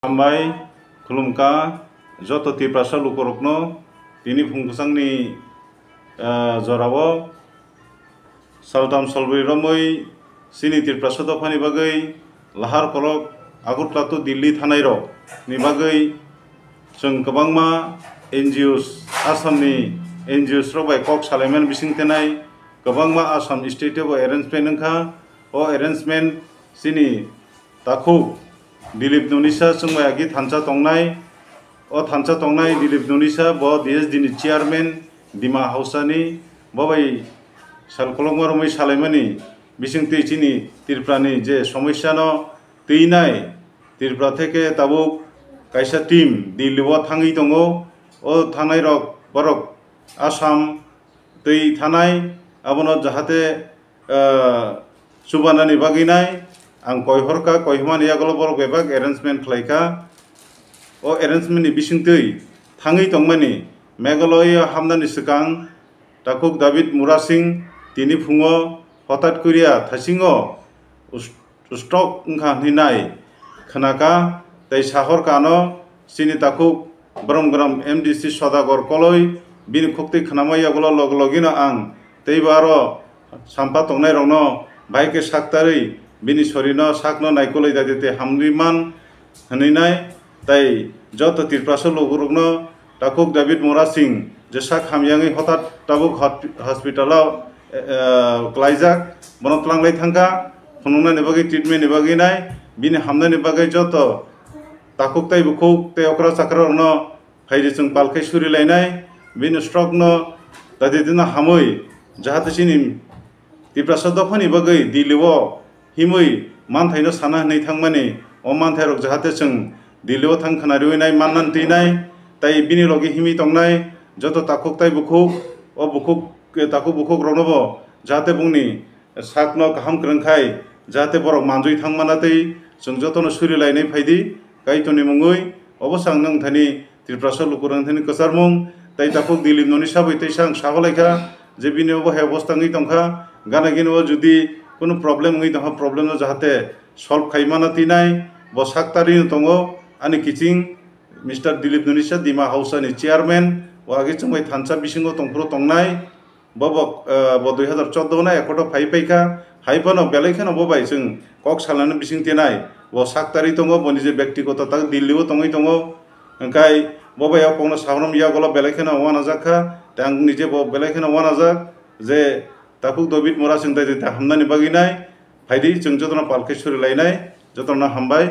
हामबाय खुलुमका जत तिप्रासा लुकरकनो तिनि फुंगसांनि जरावो सालताम सलब्रै रमै सिनि तिप्रासा दफानि बागै लाहार कलक आगरतला दिल्ली थानाय नि बागै जों गोबांमा एनजिअस आसामनि एनजिअस रबाय कक सालायमान बिसिंतेनाय गोबांमा आसाम स्टेट अफ एरेन्जमेन्ट ओंखा अ एरेन्जमेन्ट सिनि ताखु दिलीप नुनिसा चुंबायागि थानसा तंनाय अ थानसा तंनाय दिलीप नुनिसा ब देश दिनि चेयारमैन दिमा हाउसानि बबाई सालकलंगरमै सालायमानि बिसिंति चिनि तिरप्रानि जे समस्या न तैनाय तिरप्रा थेके ताबुक कायसा टीम दिल्लीआव थाङै दङ अ थानाय रक बरक आसाम तै थानाय आबनो जाहाते सुबानानि बागैनाय आं कयहरका कयहमानि आगल बरक बेबाग एरेन्जमेन्ट खालायका अ एरेन्जमेन्टनि बिसिंतै थाङै दंमानि मेघालय हामनानि सिगां ताकुक दाविद मुरा सिं तिनि फुङो हठात करिया थासिङो स्टक ओंखा हिनाय खोनाका तै साहर कानो सिनि ताकुक ब्रह्मग्राम एमडीसी सदागर कलय बिनि खुक्ति खनामाय आगल लग लगिनो आं तैबारो साम्पा तंनाय रनो बाइके साक्तारै बिनि शरीरनो साकनो नायकलै दादिते हामरिमान हनैनाय तै जत तिरप्रासा लोगुरुगनो ताकुक दाविद मुरा सिं जे साक हामयांगै हठात ताबुक हस्पिटालाव क्लाइजाक बनो तलांलाय थांगा फुनुंनानि बागै ट्रिटमेन्टनि बागैनाय बिनि हामनानि बागै जत ताकुक तै बुकुक तै अक्रा साक्रानो फायदि जों पालखै सुरिलायनाय बिनि स्ट्रकनो दादिदिनो हामै जाहाते सिनि तिरप्रासा दफानि बागै दिल्लीआव हिमै मानथायनो साना हनै थांमानि अ मानथायरक जाहाते जों दिल्लीआव थां खोनारिनाय माननान तैनाय तै बिनि लगे हिमै तंनाय जत ताकुक तै बुकुक अ बुकुक ताकुक बुकुक रनबो जाहाते बुंनि साकनो गाहाम क्रंखाय जाहाते बरक मानजय थांमाना तै जों जतनो सुरिलायनाय फायदि गायतनि मुङै अबसां नोंथानि तिरप्रासा लुकुरंथानि कसारमुं तै ताकुक दिलीप नुनिसा बैतैसां साहलायखा जे बिनि अबहाय अबस्थाङै दंखा गानागिनो जुदि कोनो प्रब्लेम ngै दहा प्रब्लेम जाहाते सल्व खायमाना तिनाय ब साक्तारि दङ आनि किचिं मिस्टर दिलीप नुनिसा दिमा हाउसानि चेयारमैन वागे चंबाय थानसा बिसिङो तंफ्रो तंनाय बबक ब 2014 ना एकट फाइफाइका हाइफानो बेलायखानो बबाय जों कक सालानो बिसिंतेनाय ब साक्तारि दङ बनि जे व्यक्तिगत ता दिल्लीआव तङै दङ ओंखाय बबाया कोनो सावरम यागला बेलायखानो वाना जाखा तां निजे ब बेलायखानो वाना जाक जे ताकुक दाविद मुरा सिं दायते हामनानि बागैनाय फायदि जों जतना पालखै सुरिलायनाय जतना हामबाय।